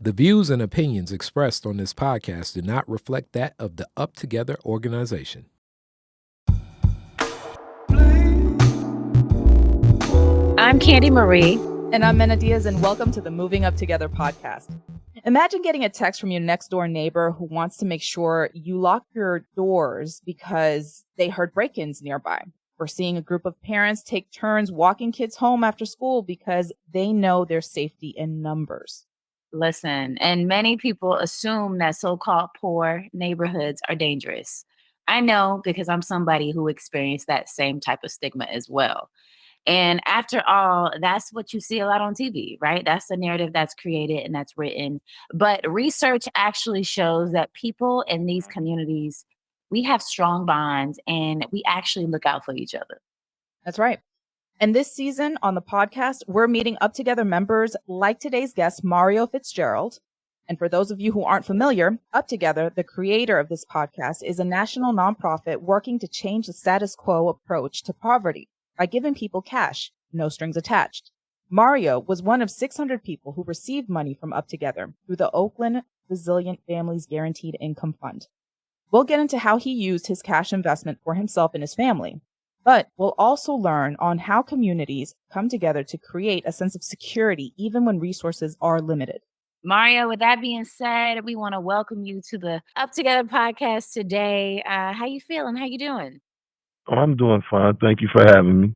The views and opinions expressed on this podcast do not reflect that of the UpTogether organization. I'm Candy Marie. And I'm Mena Diaz, and welcome to the Moving Up Together podcast. Imagine getting a text from your next door neighbor who wants to make sure you lock your doors because they heard break-ins nearby. Or seeing a group of parents take turns walking kids home after school because they know their safety in numbers. Listen, and many people assume that so-called poor neighborhoods are dangerous. I know because I'm somebody who experienced that same type of stigma as well. And after all, that's what you see a lot on TV, right? That's the narrative that's created and that's written. But research actually shows that people in these communities, we have strong bonds and we actually look out for each other. That's right. And this season on the podcast, we're meeting UpTogether members like today's guest, Marrio Fitzgerald. And for those of you who aren't familiar, UpTogether, the creator of this podcast, is a national nonprofit working to change the status quo approach to poverty by giving people cash, no strings attached. Marrio was one of 600 people who received money from UpTogether through the Oakland Resilient Families Guaranteed Income Fund. We'll get into how he used his cash investment for himself and his family. But we'll also learn on how communities come together to create a sense of security even when resources are limited. Marrio, with that being said, we want to welcome you to the UpTogether podcast today. How you feeling? How you doing? Oh, I'm doing fine. Thank you for having me.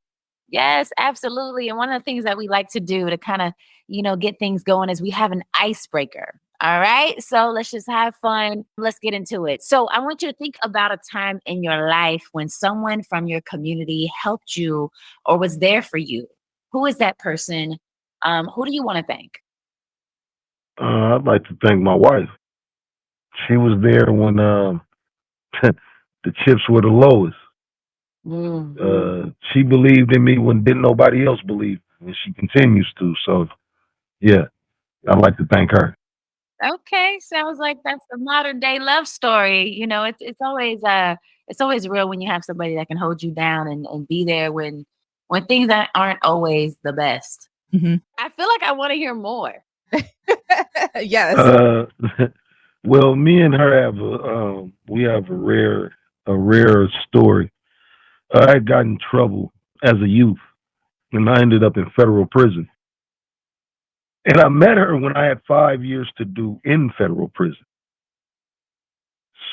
Yes, absolutely. And one of the things that we like to do to kind of, get things going is we have an icebreaker. All right. So let's just have fun. Let's get into it. So I want you to think about a time in your life when someone from your community helped you or was there for you. Who is that person? Who do you want to thank? I'd like to thank my wife. She was there when the chips were the lowest. She believed in me when didn't nobody else believe, and she continues to. So, yeah, I'd like to thank her. Okay, sounds like that's a modern day love story. It's always real when you have somebody that can hold you down and be there when things aren't always the best. Mm-hmm. I feel like I want to hear more. Yes. Well, me and her have we have a rare story. I had gotten in trouble as a youth, and I ended up in federal prison. And I met her when I had 5 years to do in federal prison.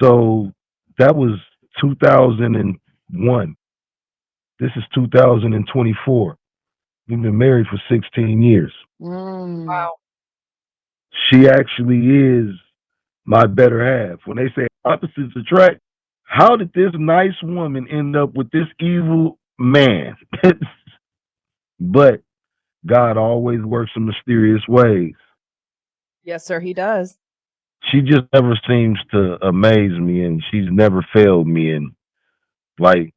So that was 2001. This is 2024. We've been married for 16 years. Wow. She actually is my better half. When they say opposites attract, how did this nice woman end up with this evil man? But God always works in mysterious ways. Yes, sir, he does. She just never seems to amaze me, and she's never failed me. And like,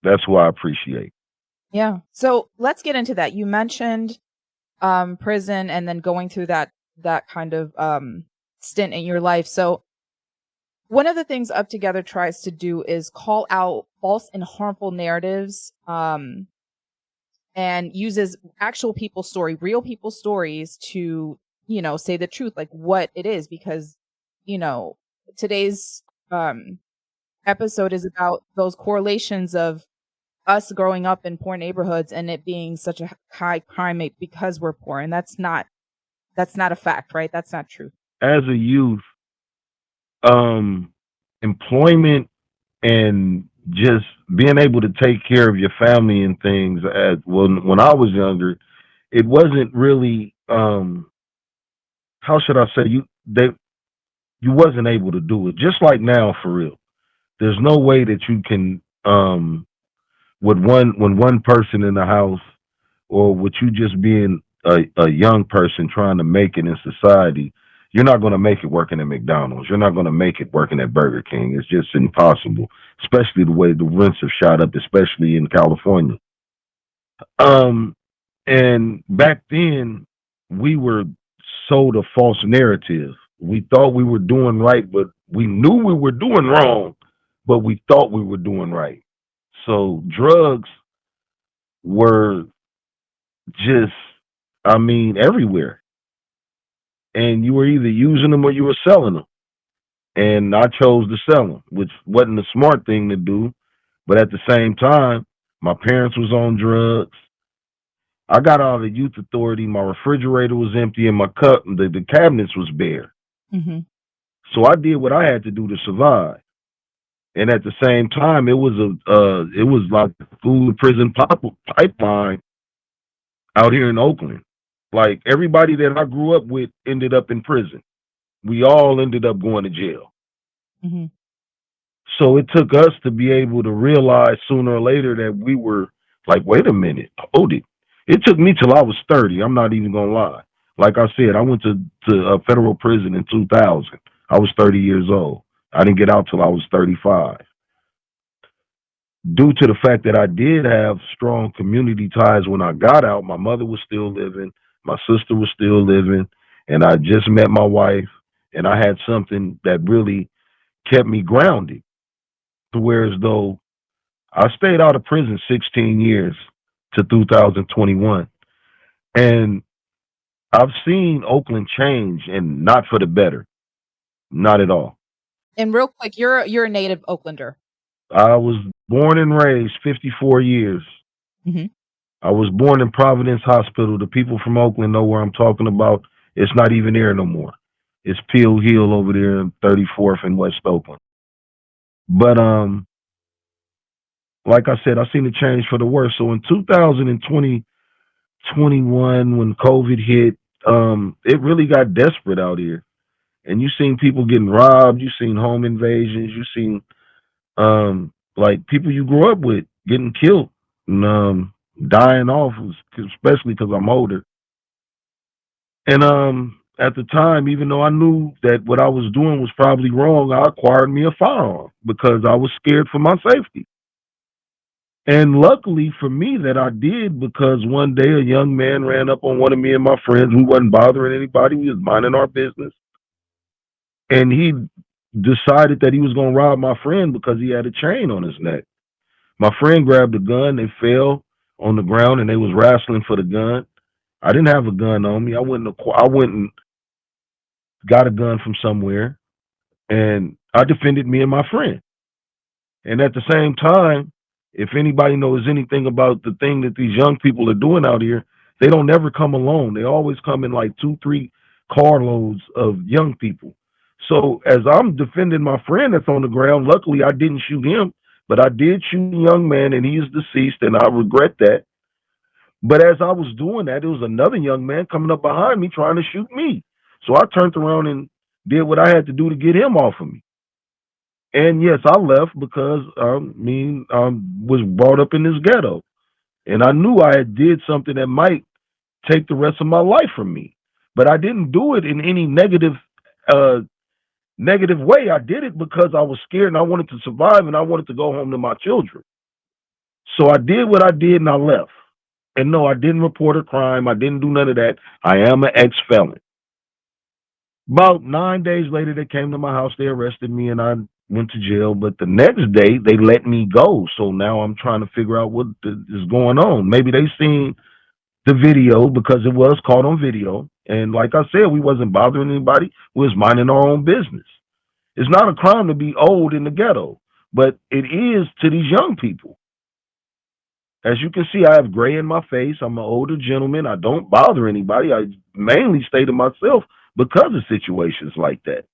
that's who I appreciate. Yeah. So let's get into that. You mentioned prison and then going through that kind of stint in your life. So one of the things UpTogether tries to do is call out false and harmful narratives and uses actual people's real people's stories to, say the truth, like what it is, because, today's episode is about those correlations of us growing up in poor neighborhoods and it being such a high crime rate because we're poor. And that's not a fact, right? That's not true. As a youth, employment and just being able to take care of your family and things, when I was younger, it wasn't really, how should I say, you wasn't able to do it. Just like now, for real. There's no way that you can, when one person in the house, or with you just being a young person trying to make it in society, you're not going to make it working at McDonald's. You're not going to make it working at Burger King. It's just impossible, especially the way the rents have shot up, especially in California. And back then, we were sold a false narrative. We thought we were doing right, but we knew we were doing wrong, but we thought we were doing right. So drugs were just, everywhere. and you were either using them or you were selling them. And I chose to sell them, which wasn't the smart thing to do. But at the same time, my parents was on drugs. I got out of the youth authority. My refrigerator was empty, and the cabinets was bare. Mm-hmm. So I did what I had to do to survive. And at the same time, it was like a school to prison pipeline out here in Oakland. Like everybody that I grew up with ended up in prison. We all ended up going to jail. Mm-hmm. So it took us to be able to realize sooner or later that we were like, wait a minute, hold it. It took me till I was 30. I'm not even gonna lie. Like I said, I went to a federal prison in 2000. I was 30 years old. I didn't get out till I was 35. Due to the fact that I did have strong community ties when I got out, my mother was still living, my sister was still living, and I just met my wife, and I had something that really kept me grounded. To where as though I stayed out of prison 16 years to 2021, and I've seen Oakland change, and not for the better, not at all. And real quick, you're a native Oaklander. I was born and raised 54 years. Mm-hmm. I was born in Providence Hospital. The people from Oakland know where I'm talking about. It's not even there no more. It's Peel Hill over there in 34th and West Oakland. But like I said, I seen the change for the worse. So in 2020, 21, when COVID hit, it really got desperate out here. And you seen people getting robbed, you seen home invasions, you seen like people you grew up with getting killed and dying off, especially because I'm older. And at the time, even though I knew that what I was doing was probably wrong, I acquired me a firearm because I was scared for my safety. And luckily for me that I did, because one day a young man ran up on one of me and my friends. We wasn't bothering anybody. We was minding our business. And he decided that he was going to rob my friend because he had a chain on his neck. My friend grabbed a gun. They fell on the ground and they was wrestling for the gun. I didn't have a gun on me. I went and got a gun from somewhere, and I defended me and my friend. And at the same time, if anybody knows anything about the thing that these young people are doing out here, they don't never come alone. They always come in like 2, 3 carloads of young people. So as I'm defending my friend that's on the ground, luckily I didn't shoot him, but I did shoot a young man, and he is deceased, and I regret that. But as I was doing that, there was another young man coming up behind me trying to shoot me. So I turned around and did what I had to do to get him off of me. And yes, I left because was brought up in this ghetto, and I knew I had did something that might take the rest of my life from me. But I didn't do it in any uh, negative way. I did it because I was scared and I wanted to survive and I wanted to go home to my children. So I did what I did and I left. And no, I didn't report a crime. I didn't do none of that. I am an ex-felon. About 9 days later, they came to my house. They arrested me, and I went to jail. But the next day, they let me go. So now I'm trying to figure out what is going on. Maybe they seen the video because it was caught on video. And like I said, we wasn't bothering anybody. We was minding our own business. It's not a crime to be old in the ghetto, but it is to these young people. As you can see, I have gray in my face. I'm an older gentleman. I don't bother anybody. I mainly stay to myself because of situations like that.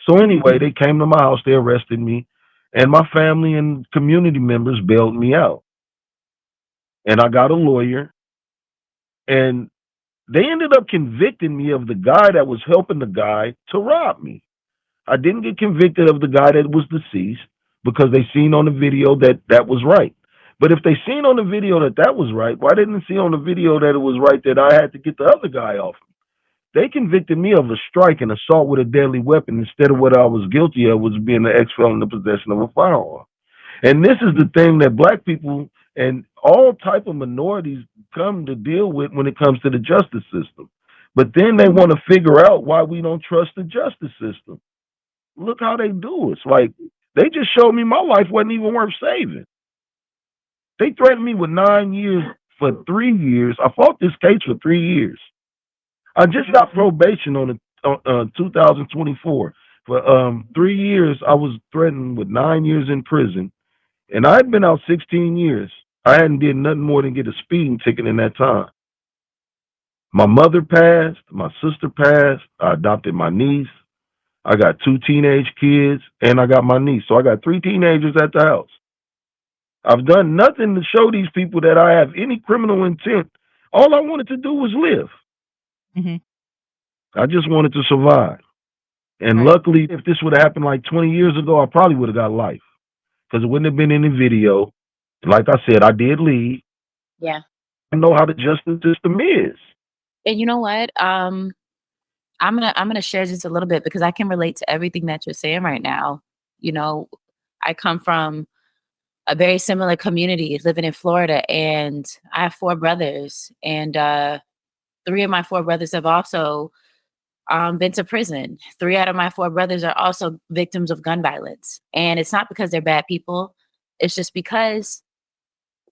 So anyway, they came to my house. They arrested me, and my family and community members bailed me out. And I got a lawyer, and they ended up convicting me of the guy that was helping the guy to rob me. I didn't get convicted of the guy that was deceased because they seen on the video that that was right. But if they seen on the video that that was right, why didn't they see on the video that it was right that I had to get the other guy off? They convicted me of a strike and assault with a deadly weapon instead of what I was guilty of, was being an ex-felon in the possession of a firearm. And this is the thing that black people and all type of minorities come to deal with when it comes to the justice system. But then they want to figure out why we don't trust the justice system. Look how they do it. It's like they just showed me my life wasn't even worth saving. They threatened me with 9 years for 3 years. I fought this case for 3 years. I just got probation on the 2024. For 3 years, I was threatened with 9 years in prison, and I'd been out 16 years. I hadn't did nothing more than get a speeding ticket in that time. My mother passed, my sister passed, I adopted my niece, I got 2 teenage kids, and I got my niece. So I got 3 teenagers at the house. I've done nothing to show these people that I have any criminal intent. All I wanted to do was live. Hmm. I just wanted to survive. And Right. luckily, if this would have happened like 20 years ago, I probably would have got life because it wouldn't have been any video. Like I said, I did leave. Yeah. I know how the justice system is. And you know what? I'm gonna share just a little bit because I can relate to everything that you're saying right now. You know, I come from a very similar community living in Florida, and I have 4 brothers, and 3 of my 4 brothers have also been to prison. 3 out of my 4 brothers are also victims of gun violence. And it's not because they're bad people. It's just because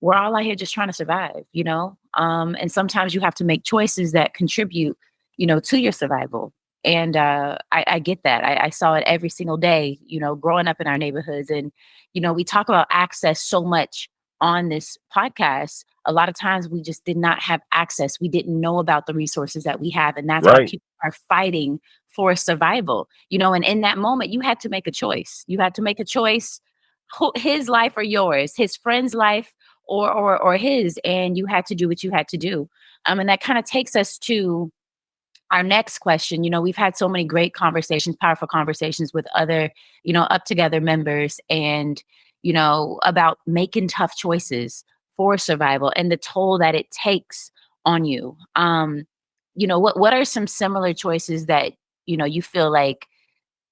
we're all out here just trying to survive, you know? And sometimes you have to make choices that contribute, to your survival. And I get that. I saw it every single day, growing up in our neighborhoods. And, we talk about access so much on this podcast. A lot of times we just did not have access. We didn't know about the resources that we have. And that's why Right. people are fighting for survival, and in that moment, you had to make a choice. You had to make a choice, his life or yours, his friend's life or his, and you had to do what you had to do. And that kind of takes us to our next question. We've had so many great conversations, powerful conversations with other, UpTogether members, and about making tough choices for survival and the toll that it takes on you. What are some similar choices that you feel like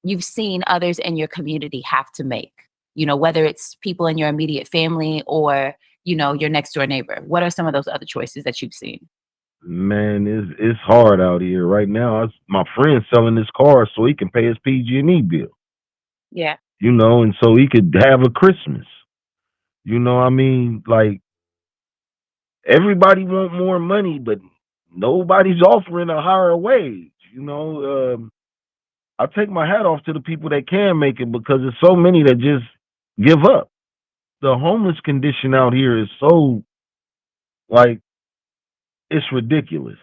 you've seen others in your community have to make? Whether it's people in your immediate family or your next door neighbor. What are some of those other choices that you've seen? Man, it's hard out here right now. My friend's selling his car so he can pay his PG&E bill, Yeah. and so he could have a Christmas. I mean, like everybody want more money, but nobody's offering a higher wage. I take my hat off to the people that can make it because there's so many that just give up. The homeless condition out here is so like it's ridiculous.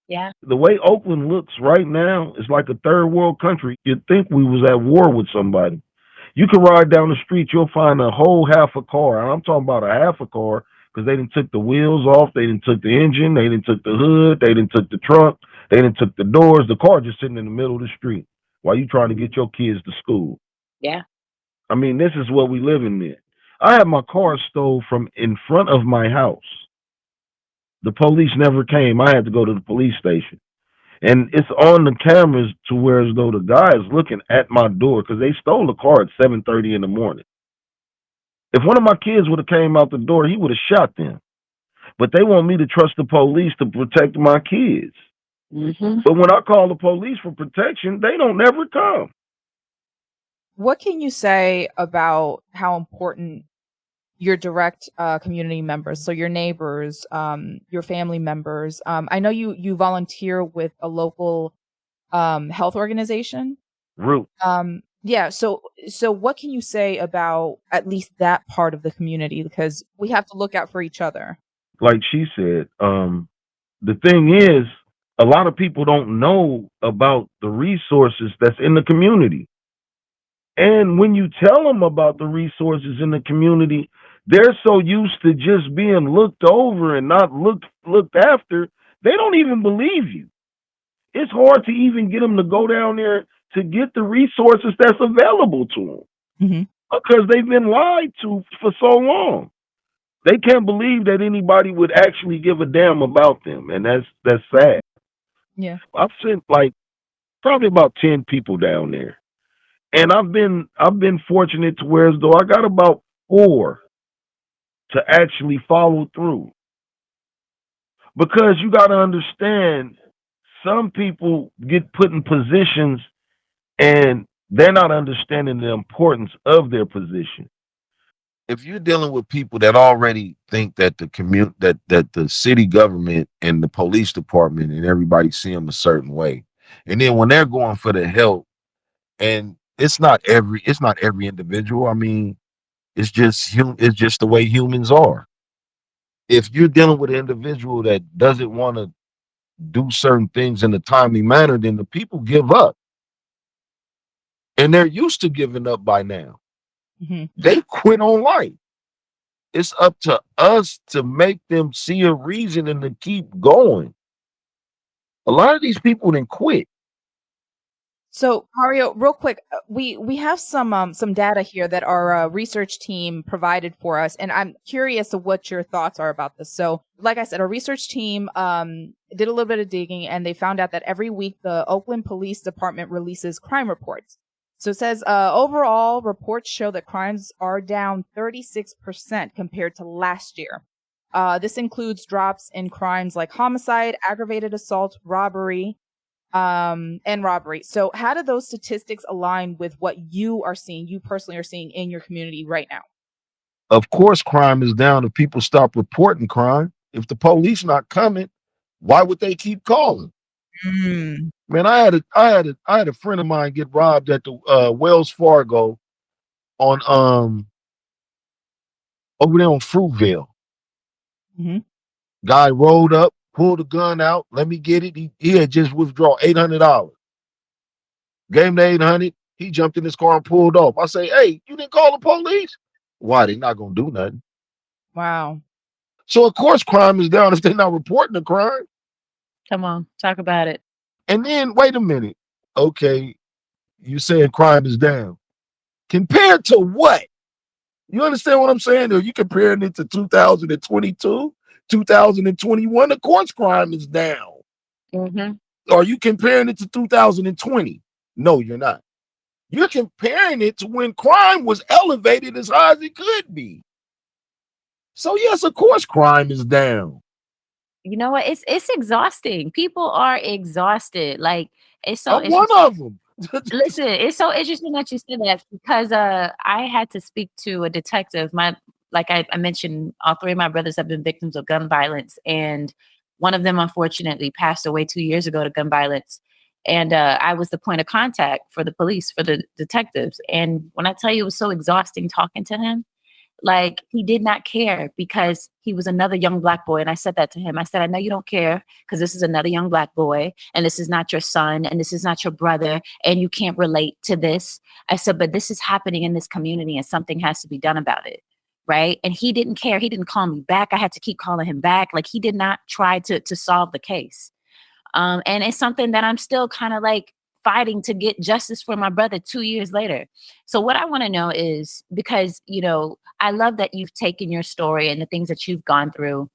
Yeah. The way Oakland looks right now is like a third world country. You'd think we was at war with somebody. You can ride down the street, you'll find a whole half a car. And I'm talking about a half a car because they didn't took the wheels off, they didn't took the engine, they didn't took the hood, they didn't took the trunk, they didn't took the doors. The car just sitting in the middle of the street while you trying to get your kids to school. Yeah. I mean, this is what we living in. I had my car stole from in front of my house. The police never came. I had to go to the police station. And it's on the cameras to where as though the guy is looking at my door because they stole the car at 7:30 in the morning. If one of my kids would have came out the door, he would have shot them. But they want me to trust the police to protect my kids. Hmm. But when I call the police for protection, they don't never come. What can you say about how important your direct community members, so your neighbors, your family members? I know you volunteer with a local health organization. Root. Yeah. So what can you say about at least that part of the community? Because we have to look out for each other. Like she said, the thing is, a lot of people don't know about the resources that's in the community. And when you tell them about the resources in the community, they're so used to just being looked over and not looked after, they don't even believe you. It's hard to even get them to go down there to get the resources that's available to them Mm-hmm. because they've been lied to for so long. They can't believe that anybody would actually give a damn about them, and that's sad. Yeah. I've sent like probably about 10 people down there. And I've been fortunate to where as though I got about 4 to actually follow through. Because you got to understand, some people get put in positions and they're not understanding the importance of their position. If you're dealing with people that already think that that the city government and the police department and everybody see them a certain way, And then when they're going for the help, and it's not every individual. I mean, it's just the way humans are. If you're dealing with an individual that doesn't want to do certain things in a timely manner, then the people give up. And they're used to giving up by now. Mm-hmm. They quit on life. It's up to us to make them see a reason and to keep going. A lot of these people then quit. So, Marrio, real quick, we have some data here that our research team provided for us, and I'm curious of what your thoughts are about this. So, like I said, our research team did a little bit of digging, and they found out that every week the Oakland Police Department releases crime reports. So it says overall reports show that crimes are down 36% compared to last year. This includes drops in crimes like homicide, aggravated assault, robbery, and robbery. So how do those statistics align with what you personally are seeing in your community right now? Of course, crime is down if people stop reporting crime. If the police not coming, why would they keep calling? Mm. Man, I had a friend of mine get robbed at the Wells Fargo on over there on Fruitvale. Mm-hmm. Guy rolled up, pulled the gun out. Let me get it. He had just withdrawn $800. Gave him the 800. He jumped in his car and pulled off. I say, hey, you didn't call the police? Why? They not gonna do nothing. Wow. So of course crime is down if they're not reporting the crime. Come on, talk about it. And then wait a minute. Okay, you saying crime is down. Compared to what? You understand what I'm saying? Are you comparing it to 2022, 2021? Of course crime is down. Mm-hmm. Are you comparing it to 2020? No, you're not. You're comparing it to when crime was elevated as high as it could be. So yes, of course crime is down. You know what? It's exhausting. People are exhausted. Like it's so I'm one interesting. of them. Listen, it's so interesting that you said that because I had to speak to a detective. I mentioned, all three of my brothers have been victims of gun violence, and one of them unfortunately passed away 2 years ago to gun violence. And I was the point of contact for the police, for the detectives. And when I tell you it was so exhausting talking to him, like he did not care because he was another young Black boy. And I said that to him. I said, I know you don't care because this is another young Black boy and this is not your son and this is not your brother and you can't relate to this. I said, but this is happening in this community and something has to be done about it. Right. And he didn't care. He didn't call me back. I had to keep calling him back. Like he did not try to solve the case. And it's something that I'm still kind of like fighting to get justice for my brother 2 years later. So what I want to know is because, I love that you've taken your story and the things that you've gone through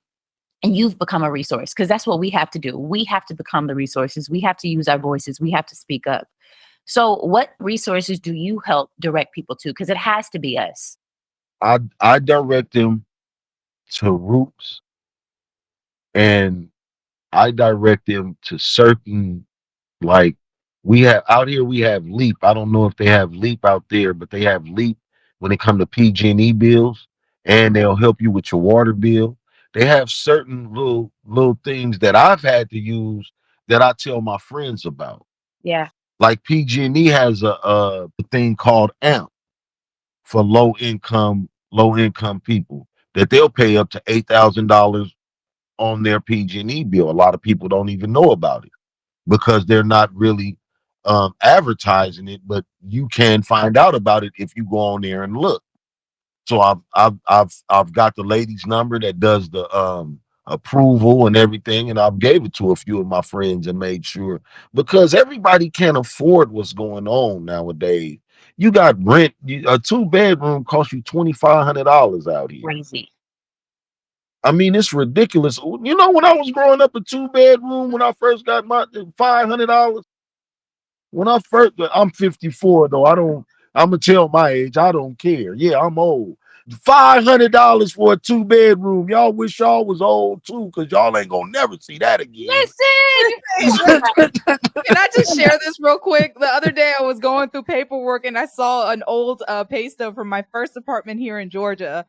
and you've become a resource because that's what we have to do. We have to become the resources. We have to use our voices. We have to speak up. So what resources do you help direct people to? Because it has to be us. I direct them to Roots, and I direct them to certain, like, we have out here, we have Leap. I don't know if they have Leap out there, but they have Leap when it comes to PG&E bills, and they'll help you with your water bill. They have certain little things that I've had to use that I tell my friends about. Yeah. Like PG&E has a thing called AMP for low income people that they'll pay up to $8,000 on their PG&E bill. A lot of people don't even know about it because they're not really advertising it, but you can find out about it if you go on there and look. So I've got the lady's number that does the approval and everything, and I've gave it to a few of my friends and made sure, because everybody can't afford what's going on nowadays. You got rent, a 2-bedroom costs you $2,500 out here. Crazy. I mean, it's ridiculous. You know, when I was growing up, a 2-bedroom, when I first got my $500, when I first, I'm 54 though. I'm gonna tell my age. I don't care. Yeah, I'm old. $500 for a 2-bedroom. Y'all wish y'all was old too, because y'all ain't gonna never see that again. Listen. Can I just share this real quick? The other day I was going through paperwork and I saw an old pay stub from my first apartment here in Georgia,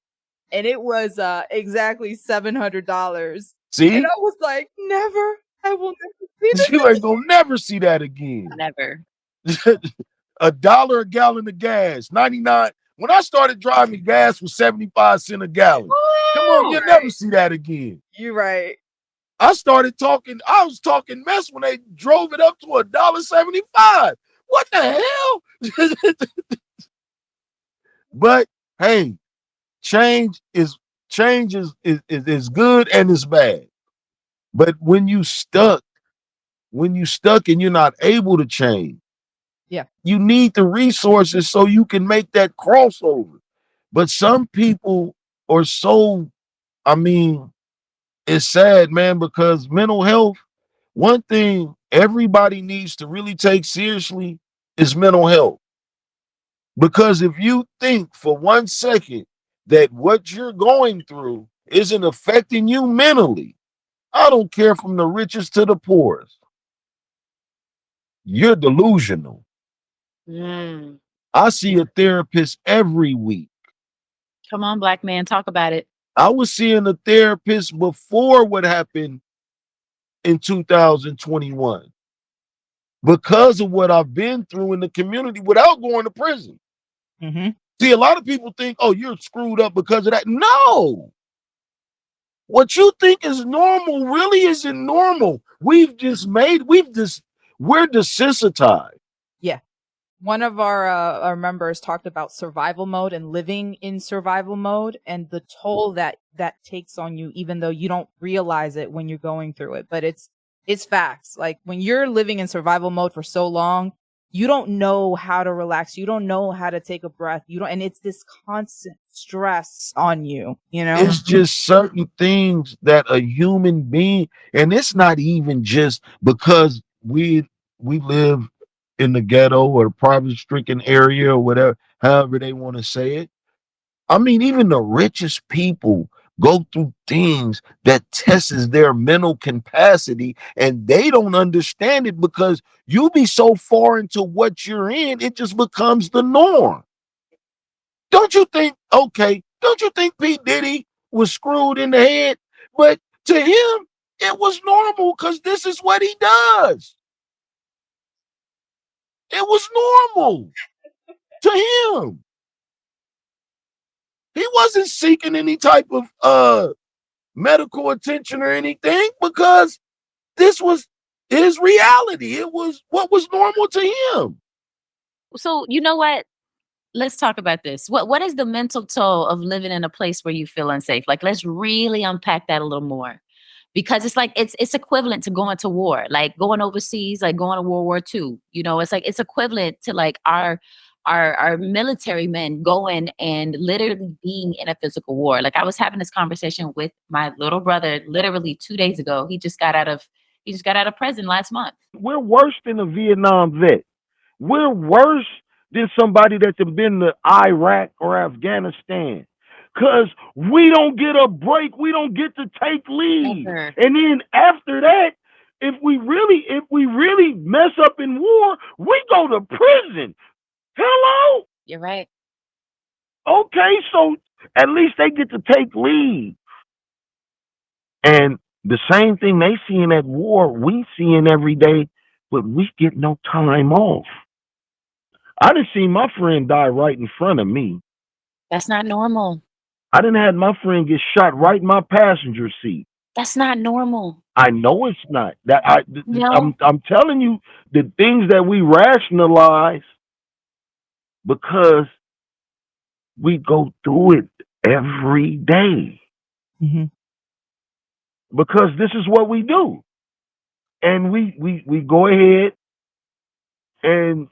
and it was exactly $700. See? And I was like, never I will never see this You ain't gonna never see that again. Never. $1 a gallon of gas, 99. When I started driving, gas was 75 cents a gallon. Come on, you'll never see that again. You're right. I was talking mess when they drove it up to $1.75. What the hell? But hey, change is good and it's bad. But when you stuck and you're not able to change, Yeah. you need the resources so you can make that crossover. But some people are so, I mean, it's sad, man, because mental health, one thing everybody needs to really take seriously is mental health. Because if you think for 1 second that what you're going through isn't affecting you mentally, I don't care from the richest to the poorest, you're delusional. Mm. I see a therapist every week. Come on, black man, talk about it. I was seeing a therapist before what happened in 2021 because of what I've been through in the community without going to prison. Mm-hmm. See, a lot of people think, oh, you're screwed up because of that. No. What you think is normal really isn't normal. We're desensitized. Yeah. One of our members talked about survival mode and living in survival mode and the toll that takes on you, even though you don't realize it when you're going through it. But it's facts. Like when you're living in survival mode for so long, you don't know how to relax. You don't know how to take a breath. And it's this constant stress on you, you know? It's just certain things that a human being, and it's not even just because we live in the ghetto or the poverty-stricken area or whatever, however they want to say it. I mean, even the richest people go through things that tests their mental capacity, and they don't understand it because you be so far into what you're in, it just becomes the norm. Don't you think P. Diddy was screwed in the head? But to him, it was normal because this is what he does. It was normal to him. He wasn't seeking any type of medical attention or anything because this was his reality. It was what was normal to him. So you know what? Let's talk about this. What is the mental toll of living in a place where you feel unsafe? Like, let's really unpack that a little more, because it's like it's equivalent to going to war, like going overseas, like going to World War II. You know, it's like it's equivalent to like our military men going and literally being in a physical war. Like I was having this conversation with my little brother literally 2 days ago. He just got out of prison last month. We're worse than a Vietnam vet. We're worse than somebody that's been to Iraq or Afghanistan. Because we don't get a break. We don't get to take leave. Ever. And then after that, if we really mess up in war, we go to prison. Hello? You're right. Okay, so at least they get to take leave. And the same thing they seeing at war, we seeing every day, but we get no time off. I done seen my friend die right in front of me. That's not normal. I done had my friend get shot right in my passenger seat. That's not normal. I know it's not. No. I'm telling you the things that we rationalize because we go through it every day. Mm-hmm. Because this is what we do. And we go ahead and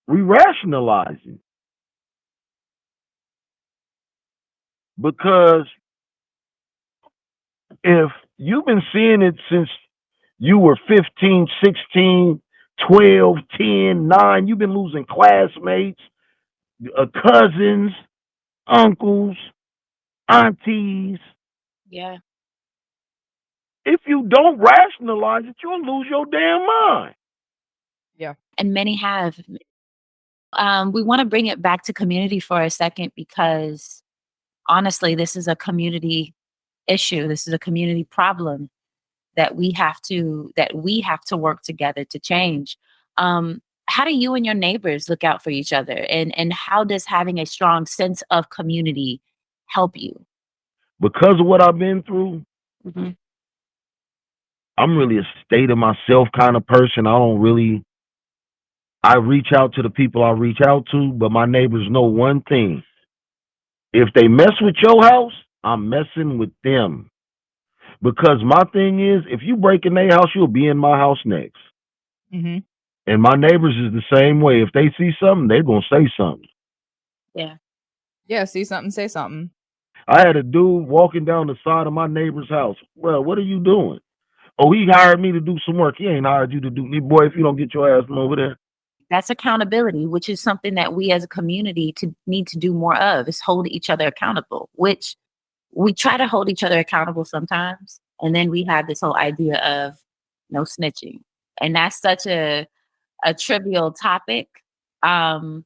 we rationalize it. Because if you've been seeing it since you were 15, 16, 12, 10, 9, you've been losing classmates, cousins, uncles, aunties. Yeah. If you don't rationalize it, you'll lose your damn mind. Yeah. And many have. We want to bring it back to community for a second because honestly, this is a community issue. This is a community problem. that we have to work together to change. How do you and your neighbors look out for each other, and how does having a strong sense of community help you? Because of what I've been through, Mhm. I'm really a state of myself kind of person. I reach out to the people I reach out to, but my neighbors know one thing. If they mess with your house, I'm messing with them. Because my thing is, if you break in their house, you'll be in my house next. Mm-hmm. And my neighbors is the same way. If they see something, they're going to say something. Yeah. Yeah, see something, say something. I had a dude walking down the side of my neighbor's house. Well, what are you doing? Oh, he hired me to do some work. He ain't hired you to do. Boy, if you don't get your ass from over there. That's accountability, which is something that we as a community need to do more of, is hold each other accountable, which we try to hold each other accountable sometimes. And then we have this whole idea of no snitching. And that's such a trivial topic. Um,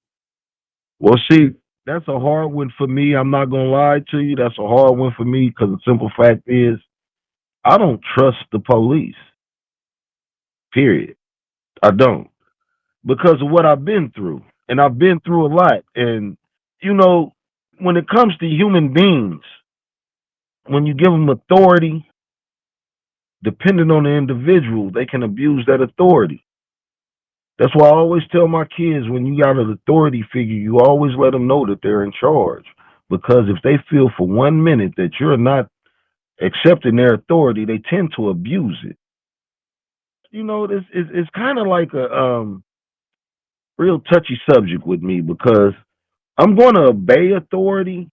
Well, see, that's a hard one for me. I'm not going to lie to you. That's a hard one for me because the simple fact is I don't trust the police, period. I don't. Because of what I've been through. And I've been through a lot. And, you know, when it comes to human beings, when you give them authority, depending on the individual, they can abuse that authority. That's why I always tell my kids, when you got an authority figure, you always let them know that they're in charge. Because if they feel for 1 minute that you're not accepting their authority, they tend to abuse it. You know, this is it's kind of like a real touchy subject with me because I'm going to obey authority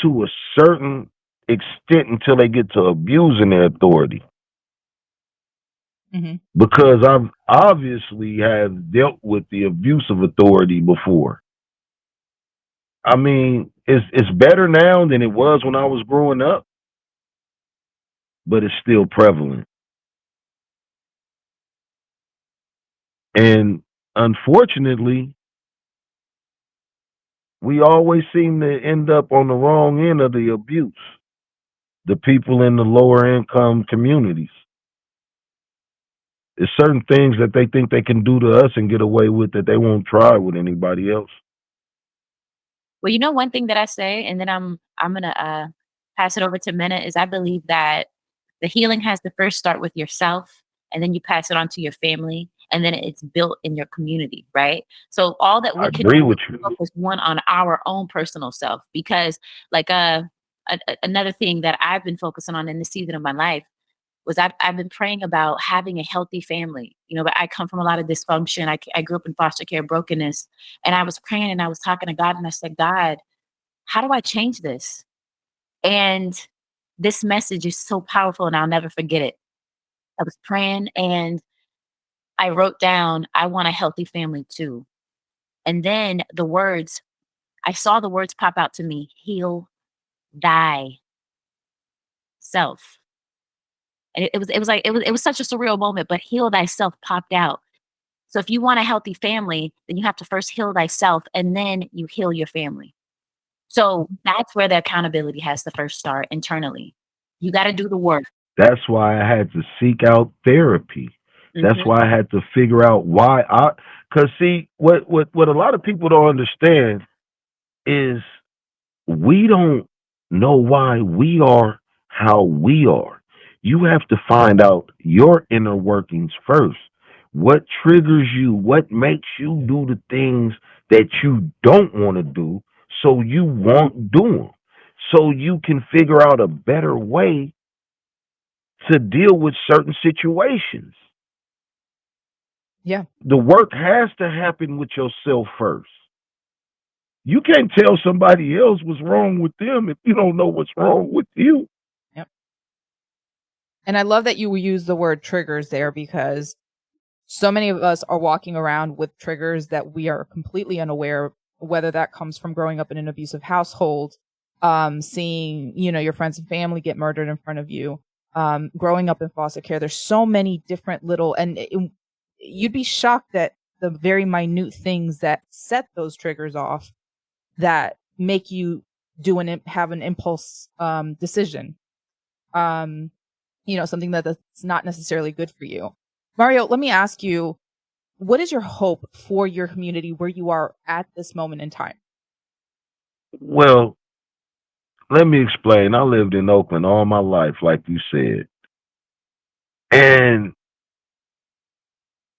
to a certain extent until they get to abusing their authority. Mm-hmm. Because I've obviously have dealt with the abuse of authority before. I mean, it's better now than it was when I was growing up, but it's still prevalent. And unfortunately, we always seem to end up on the wrong end of the abuse. The people in the lower income communities. There's certain things that they think they can do to us and get away with that they won't try with anybody else. well, you know, one thing that I say, and then I'm gonna pass it over to Minna, is I believe that the healing has to first start with yourself, and then you pass it on to your family, and then it's built in your community, right? So all that I we could agree do is with you. focus one on our own personal self, because like another thing that I've been focusing on in this season of my life was I've been praying about having a healthy family. You know, but I come from a lot of dysfunction. I grew up in foster care brokenness, and I was praying and I was talking to God, and I said, God, how do I change this? And this message is so powerful, and I'll never forget it. I was praying and I wrote down, I want a healthy family too. And then I saw the words pop out to me: heal thy self. And it was such a surreal moment, but heal thyself popped out. So if you want a healthy family, then you have to first heal thyself, and then you heal your family. So that's where the accountability has to first start internally. You got to do the work. That's why I had to seek out therapy. That's Mhm. why I had to figure out cause see, what a lot of people don't understand is we don't know why we are how we are. You have to find out your inner workings first. What triggers you? What makes you do the things that you don't want to do so you won't do them? So you can figure out a better way to deal with certain situations. Yeah. The work has to happen with yourself first. You can't tell somebody else what's wrong with them if you don't know what's wrong with you. Yep. And I love that you use the word triggers there, because so many of us are walking around with triggers that we are completely unaware, whether that comes from growing up in an abusive household, seeing, your friends and family get murdered in front of you, growing up in foster care. There's so many different you'd be shocked at the very minute things that set those triggers off that make you have an impulse, decision. something that's not necessarily good for you. Marrio, let me ask you, what is your hope for your community where you are at this moment in time? Well, let me explain. I lived in Oakland all my life, like you said. And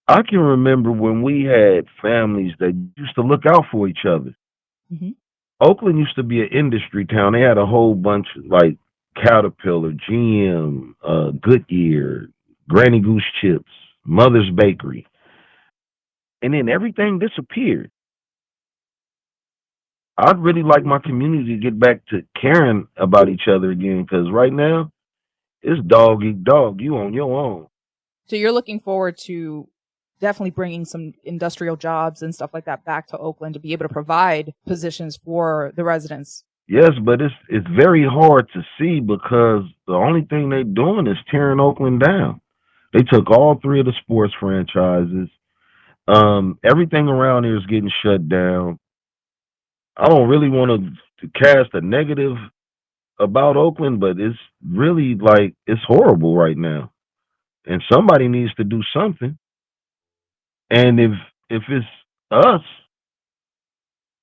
I can remember when we had families that used to look out for each other. Hmm. Oakland used to be an industry town. They had a whole bunch of like Caterpillar, GM, Goodyear, Granny Goose Chips, Mother's Bakery. And then everything disappeared. I'd really like my community to get back to caring about each other again because right now it's dog eat dog. You on your own. So you're looking forward to definitely bringing some industrial jobs and stuff like that back to Oakland to be able to provide positions for the residents. Yes, but it's very hard to see because the only thing they're doing is tearing Oakland down. They took all three of the sports franchises. Everything around here is getting shut down. I don't really want to cast a negative about Oakland, but it's really like it's horrible right now, and somebody needs to do something. And if it's us,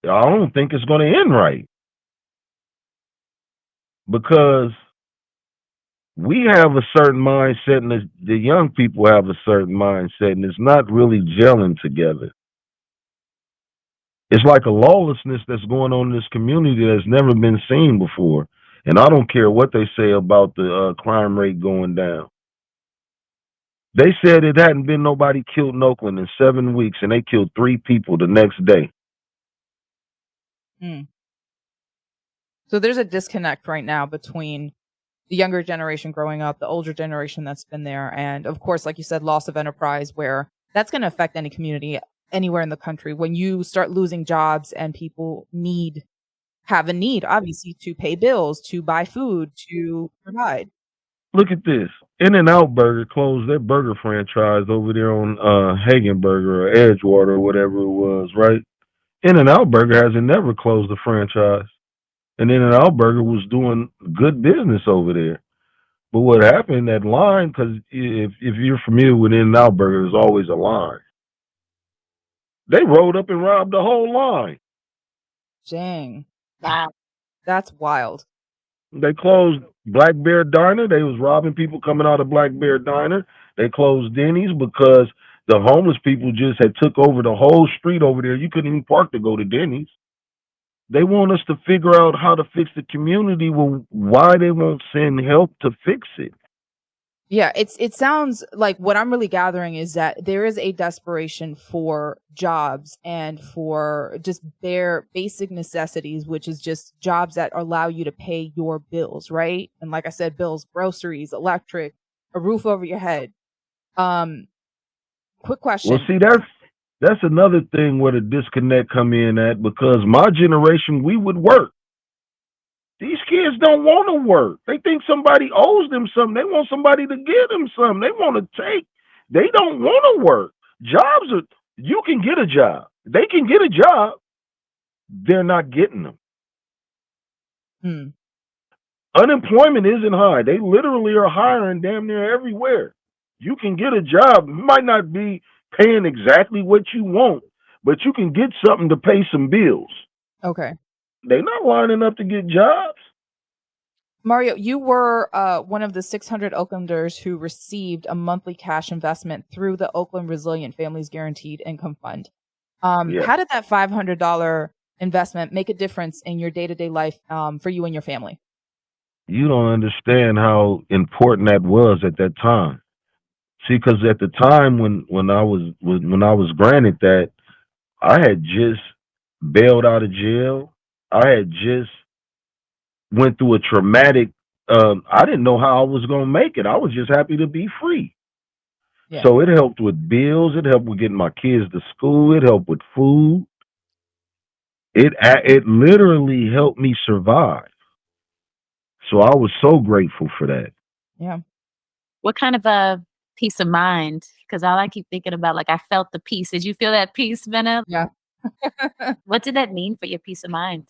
I don't think it's going to end right because we have a certain mindset, and the young people have a certain mindset, and it's not really gelling together. It's like a lawlessness that's going on in this community that's never been seen before. And I don't care what they say about the crime rate going down. They said it hadn't been nobody killed in Oakland in 7 weeks, and they killed 3 people the next day. Hmm. So there's a disconnect right now between the younger generation growing up, the older generation that's been there, and of course, like you said, loss of enterprise, where that's going to affect any community anywhere in the country. When you start losing jobs and people have a need, obviously, to pay bills, to buy food, to provide. Look at this. In-N-Out Burger closed their burger franchise over there on Hagenburger or Edgewater or whatever it was, right? In-N-Out Burger hasn't never closed a franchise. And In-N-Out Burger was doing good business over there. But what happened, that line, because if you're familiar with In-N-Out Burger, there's always a line. They rolled up and robbed the whole line. Dang. Wow. That's wild. They closed Black Bear Diner. They was robbing people coming out of Black Bear Diner. They closed Denny's because the homeless people just had took over the whole street over there. You couldn't even park to go to Denny's. They want us to figure out how to fix the community. Well, why they won't send help to fix it? Yeah, it sounds like what I'm really gathering is that there is a desperation for jobs and for just bare basic necessities, which is just jobs that allow you to pay your bills, right? And like I said, bills, groceries, electric, a roof over your head. Quick Well, question. see, that's another thing where the disconnect come in at because my generation, we would work. These kids don't want to work. They think somebody owes them something. They want somebody to give them something. They want to take. They don't want to work. Jobs are, you can get a job. They can get a job. They're not getting them. Hmm. Unemployment isn't high. They literally are hiring damn near everywhere. You can get a job. It might not be paying exactly what you want, but you can get something to pay some bills. Okay. They're not lining up to get jobs. Marrio, you were one of the 600 Oaklanders who received a monthly cash investment through the Oakland Resilient Families Guaranteed Income Fund. Yeah. How did that $500 investment make a difference in your day-to-day life for you and your family? You don't understand how important that was at that time. See, because at the time when I was granted that, I had just bailed out of jail. I had just went through a traumatic. I didn't know how I was going to make it. I was just happy to be free. Yeah. So it helped with bills. It helped with getting my kids to school. It helped with food. It literally helped me survive. So I was so grateful for that. Yeah. What kind of a peace of mind? Because all I keep thinking about, like, I felt the peace. Did you feel that peace, Venna? Yeah. What did that mean for your peace of mind?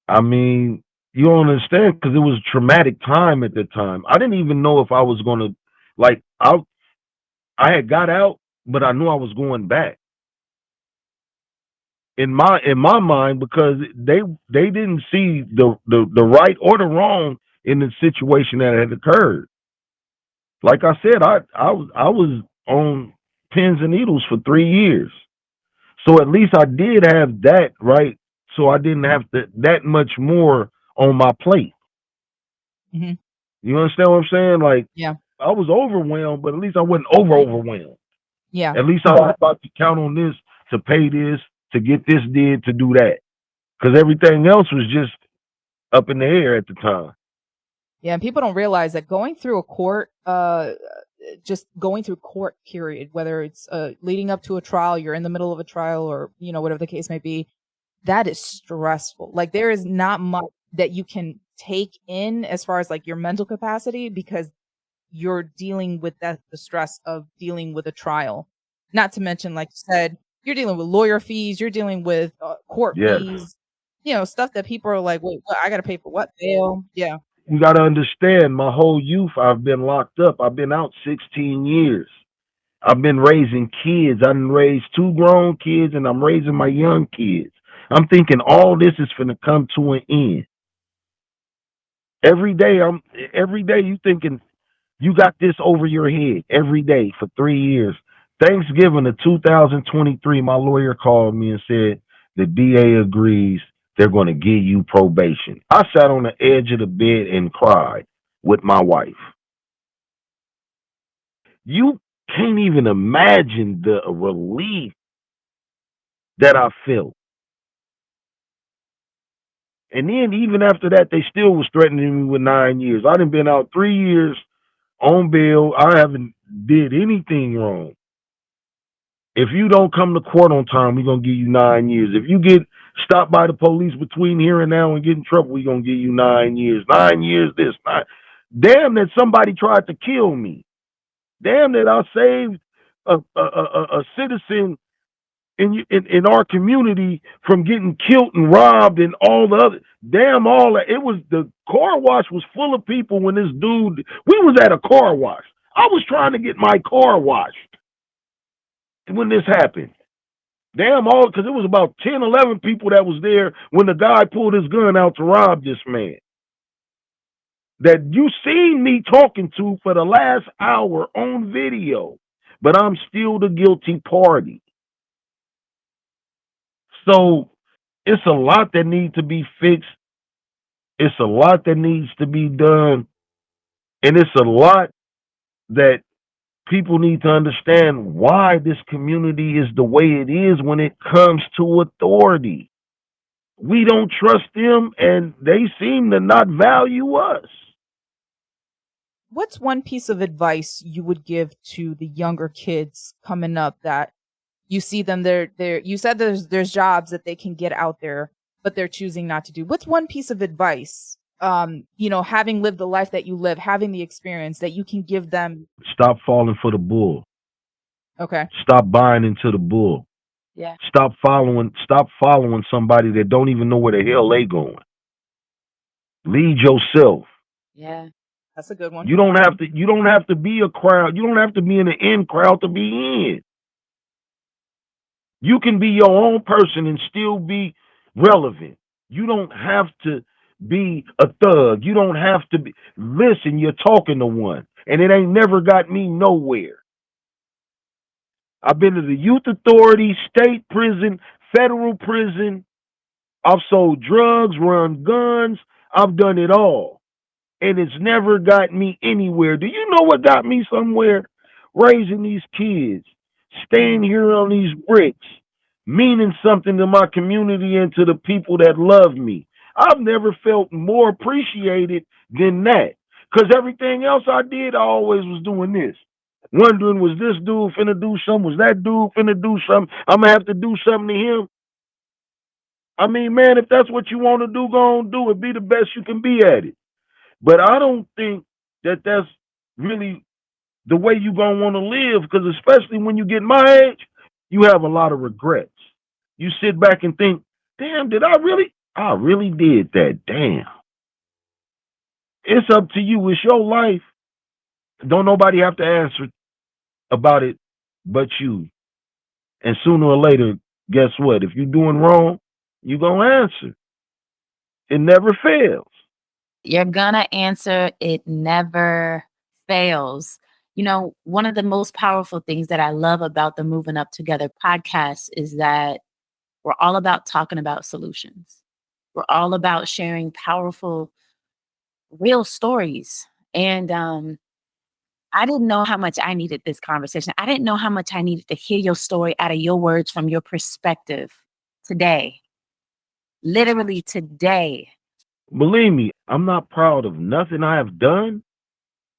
I mean, You don't understand because it was a traumatic time at the time. I didn't even know if I was gonna like I had got out, but I knew I was going back in my mind because they didn't see the right or the wrong in the situation that had occurred. Like I said, I was on pins and needles for 3 years, so at least I did have that right. So I didn't have that much more on my plate. Hmm. You understand what I'm saying? Like Yeah. I was overwhelmed, but at least I wasn't overwhelmed. Yeah. At least I was about to count on this to pay this to get this did to do that because everything else was just up in the air at the time. Yeah. And people don't realize that going through a court, just going through court period, whether it's leading up to a trial, you're in the middle of a trial, or whatever the case may be, that is stressful. Like there is not much that you can take in as far as like your mental capacity because you're dealing with the stress of dealing with a trial. Not to mention, like you said, you're dealing with lawyer fees, you're dealing with court Yes. fees, stuff that people are like, wait, what? I got to pay for what? Bail? Yeah. You got to understand, my whole youth, I've been locked up. I've been out 16 years. I've been raising kids. I've raised two grown kids, and I'm raising my young kids. I'm thinking all this is finna come to an end. Every day you thinking you got this over your head every day for 3 years. Thanksgiving of 2023, my lawyer called me and said the DA agrees they're going to give you probation. I sat on the edge of the bed and cried with my wife. You can't even imagine the relief that I felt. And then even after that, they still was threatening me with 9 years. I done been out 3 years on bail. I haven't did anything wrong. If you don't come to court on time, we're gonna give you 9 years. If you get stopped by the police between here and now and get in trouble, we're gonna give you 9 years. 9 years this, nine. Damn that somebody tried to kill me. Damn that I saved a citizen in our community from getting killed and robbed and all the other. Damn all that. It was the car wash was full of people when this dude. We was at a car wash. I was trying to get my car washed when this happened. Damn all, because it was about 10, 11 people that was there when the guy pulled his gun out to rob this man. That you seen me talking to for the last hour on video, but I'm still the guilty party. So it's a lot that needs to be fixed. It's a lot that needs to be done. And it's a lot that people need to understand why this community is the way it is when it comes to authority. We don't trust them and they seem to not value us. What's one piece of advice you would give to the younger kids coming up that you see them there? You said there's jobs that they can get out there, but they're choosing not to do. What's one piece of advice, having lived the life that you live, having the experience that you can give them? Stop falling for the bull. Okay. Stop buying into the bull. Yeah. Stop following somebody that don't even know where the hell they going. Lead yourself. Yeah. That's a good one. You don't have to be a crowd. You don't have to be in the in crowd to be in. You can be your own person and still be relevant. You don't have to be a thug. You don't have to be. Listen, you're talking to one, and it ain't never got me nowhere. I've been to the youth authority, state prison, federal prison. I've sold drugs, run guns. I've done it all. And it's never got me anywhere. Do you know what got me somewhere? Raising these kids, staying here on these bricks, meaning something to my community and to the people that love me. I've never felt more appreciated than that. Because everything else I did, I always was doing this. Wondering, was this dude finna do something? Was that dude finna do something? I'm gonna have to do something to him. I mean, man, if that's what you want to do, go on do it. Be the best you can be at it. But I don't think that that's really the way you're going to want to live, because especially when you get my age, you have a lot of regrets. You sit back and think, damn, did I really? I really did that. Damn. It's up to you. It's your life. Don't nobody have to answer about it but you. And sooner or later, guess what? If you're doing wrong, you're going to answer. It never fails. You're gonna answer. It never fails. You know, one of the most powerful things that I love about the Moving Up Together podcast is that we're all about talking about solutions. We're all about sharing powerful, real stories. And I didn't know how much I needed this conversation. I didn't know how much I needed to hear your story out of your words from your perspective today. Literally today. Believe me, I'm not proud of nothing I have done,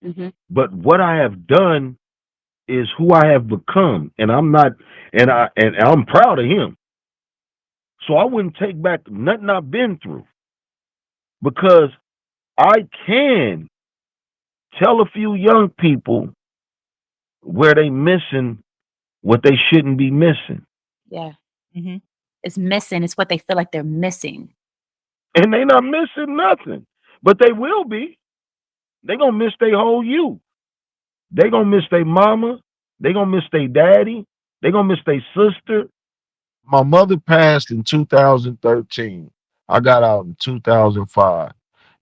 Mhm. but what I have done is who I have become. And I'm not and I'm proud of him. So I wouldn't take back nothing I've been through because I can tell a few young people where they missing what they shouldn't be missing. Yeah. Mm-hmm. It's missing. It's what they feel like they're missing. And they not missing nothing. But they will be. They gonna miss their whole youth. They gonna miss their mama. They gonna miss their daddy. They gonna miss their sister. My mother passed in 2013. I got out in 2005.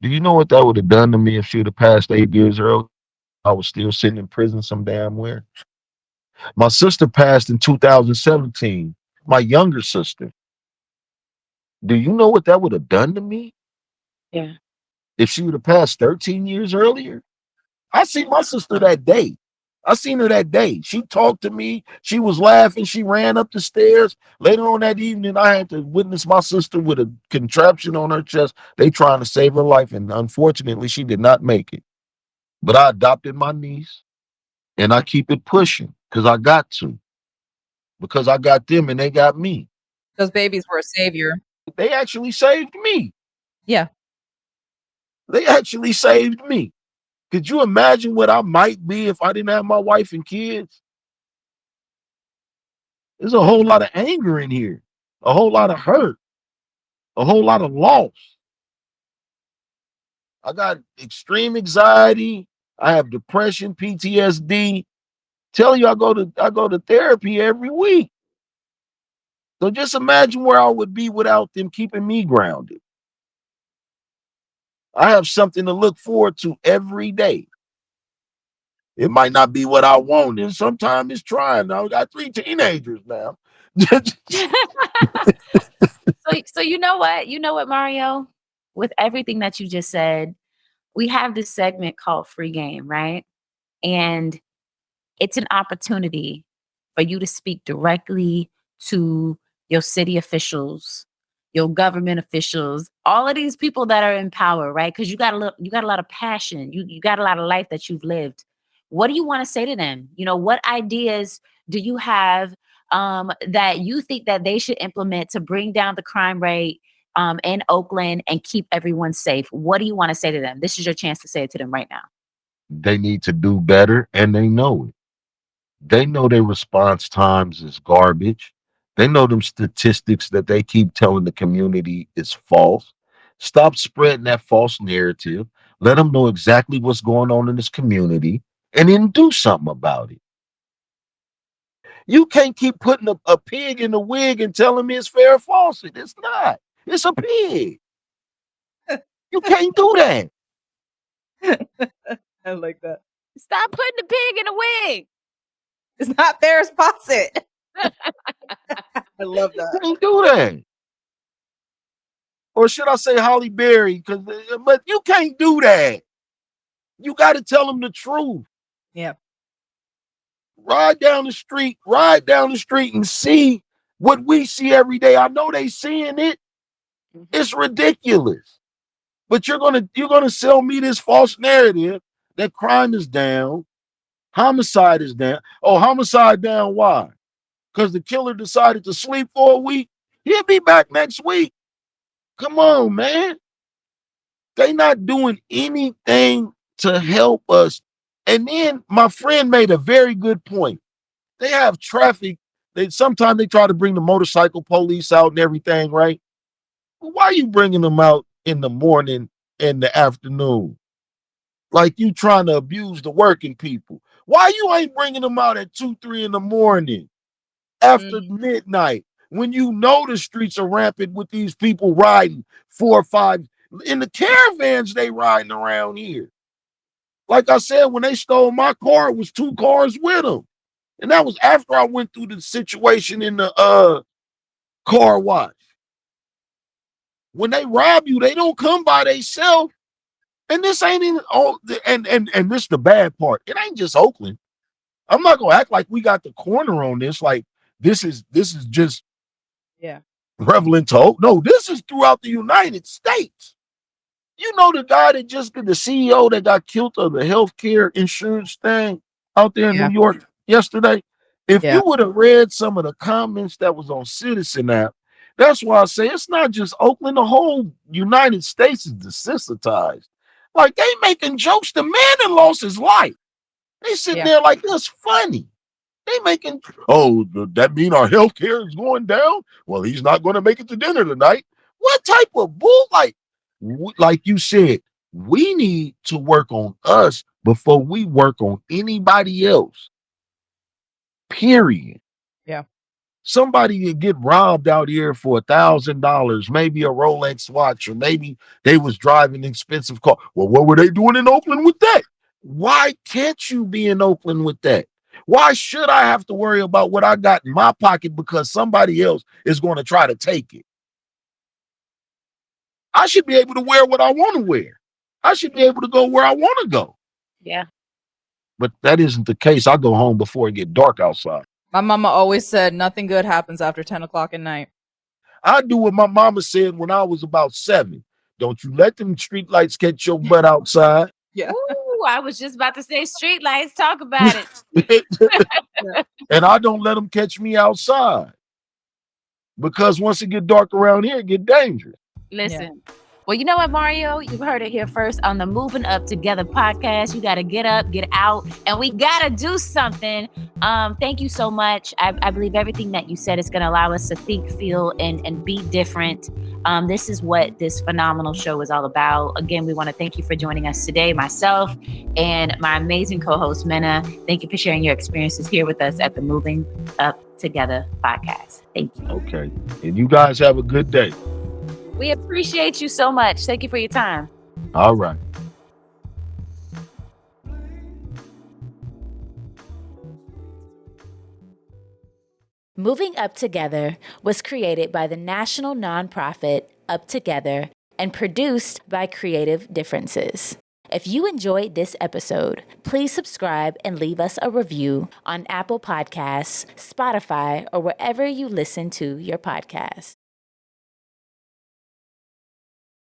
Do you know what that would have done to me if she would have passed 8 years early? I was still sitting in prison some damn where. My sister passed in 2017. My younger sister. Do you know what that would have done to me Yeah. if she would have passed 13 years earlier? I seen my sister that day. I seen her that day. She talked to me. She was laughing. She ran up the stairs. Later on that evening, I had to witness my sister with a contraption on her chest. They trying to save her life, and unfortunately, she did not make it. But I adopted my niece, and I keep it pushing because I got to, because I got them and they got me. Those babies were a savior. They actually saved me. Yeah. They actually saved me. Could you imagine what I might be if I didn't have my wife and kids? There's a whole lot of anger in here, a whole lot of hurt, a whole lot of loss. I got extreme anxiety. I have depression, PTSD. Tell you I go to therapy every week. So just imagine where I would be without them keeping me grounded. I have something to look forward to every day. It might not be what I want, and sometimes it's trying. I got 3 teenagers now. So you know what? You know what, Mario? With everything that you just said, we have this segment called Free Game, right? And it's an opportunity for you to speak directly to your city officials, your government officials, all of these people that are in power, right? Because you got a lot of passion. You got a lot of life that you've lived. What do you want to say to them? You know, what ideas do you have that you think that they should implement to bring down the crime rate in Oakland and keep everyone safe? What do you want to say to them? This is your chance to say it to them right now. They need to do better, and they know it. They know their response times is garbage. They know them statistics that they keep telling the community is false. Stop spreading that false narrative. Let them know exactly what's going on in this community and then do something about it. You can't keep putting a pig in a wig and telling me it's fair or false. It's not. It's a pig. You can't do that. I like that. Stop putting the pig in a wig. It's not Ferris Fawcett. I love You that. can't do that. Or should I say Holly Berry? But you can't do that. You got to tell them the truth. Yeah. Ride down the street and see what we see every day. I know they seeing it. It's ridiculous. But you're gonna sell me this false narrative that crime is down, homicide is down. Oh, homicide down, why? Because the killer decided to sleep for a week. He'll be back next week. Come on, man. They not doing anything to help us. And then my friend made a very good point. They have traffic. They sometimes they try to bring the motorcycle police out and everything, right? Well, why are you bringing them out in the morning and the afternoon? Like you trying to abuse the working people. Why you ain't bringing them out at 2, 3 in the morning after midnight when you know the streets are rampant with these people riding 4 or 5 in the caravans they riding around here? Like I said, when they stole my car, it was 2 cars with them. And that was after I went through the situation in the car wash. When they rob you, they don't come by themselves. And this ain't even all and this the bad part. It ain't just Oakland. I'm not gonna act like we got the corner on this. Like this is just prevalent to Oakland. No, this is throughout the United States. You know the guy that just did the CEO that got killed of the healthcare insurance thing out there in New York yesterday? If you would have read some of the comments that was on Citizen app, that's why I say it's not just Oakland. The whole United States is desensitized. Like they making jokes. The man that lost his life. They sitting there like that's funny. They making, oh, that mean our health care is going down? Well, he's not going to make it to dinner tonight. What type of bull? Like you said, we need to work on us before we work on anybody else. Period. Yeah. Somebody can get robbed out here for $1,000, maybe a Rolex watch, or maybe they was driving an expensive car. Well, what were they doing in Oakland with that? Why can't you be in Oakland with that? Why should I have to worry about what I got in my pocket because somebody else is going to try to take it? I should be able to wear what I want to wear. I should be able to go where I want to go. Yeah. But that isn't the case. I go home before it get dark outside. My mama always said nothing good happens after 10 o'clock at night. I do what my mama said when I was about 7. Don't you let them street lights catch your butt outside. Yeah. Ooh, I was just about to say street lights. Talk about it. And I don't let them catch me outside. Because once it get dark around here, it get dangerous. Listen. Well, you know what, Marrio? You've heard it here first on the Moving Up Together podcast. You got to get up, get out, and we got to do something. Thank you so much. I believe everything that you said is going to allow us to think, feel, and be different. This is what this phenomenal show is all about. Again, we want to thank you for joining us today, myself and my amazing co-host, Mena. Thank you for sharing your experiences here with us at the Moving Up Together podcast. Thank you. Okay. And you guys have a good day. We appreciate you so much. Thank you for your time. All right. Moving Up Together was created by the national nonprofit UpTogether and produced by Creative Differences. If you enjoyed this episode, please subscribe and leave us a review on Apple Podcasts, Spotify, or wherever you listen to your podcasts.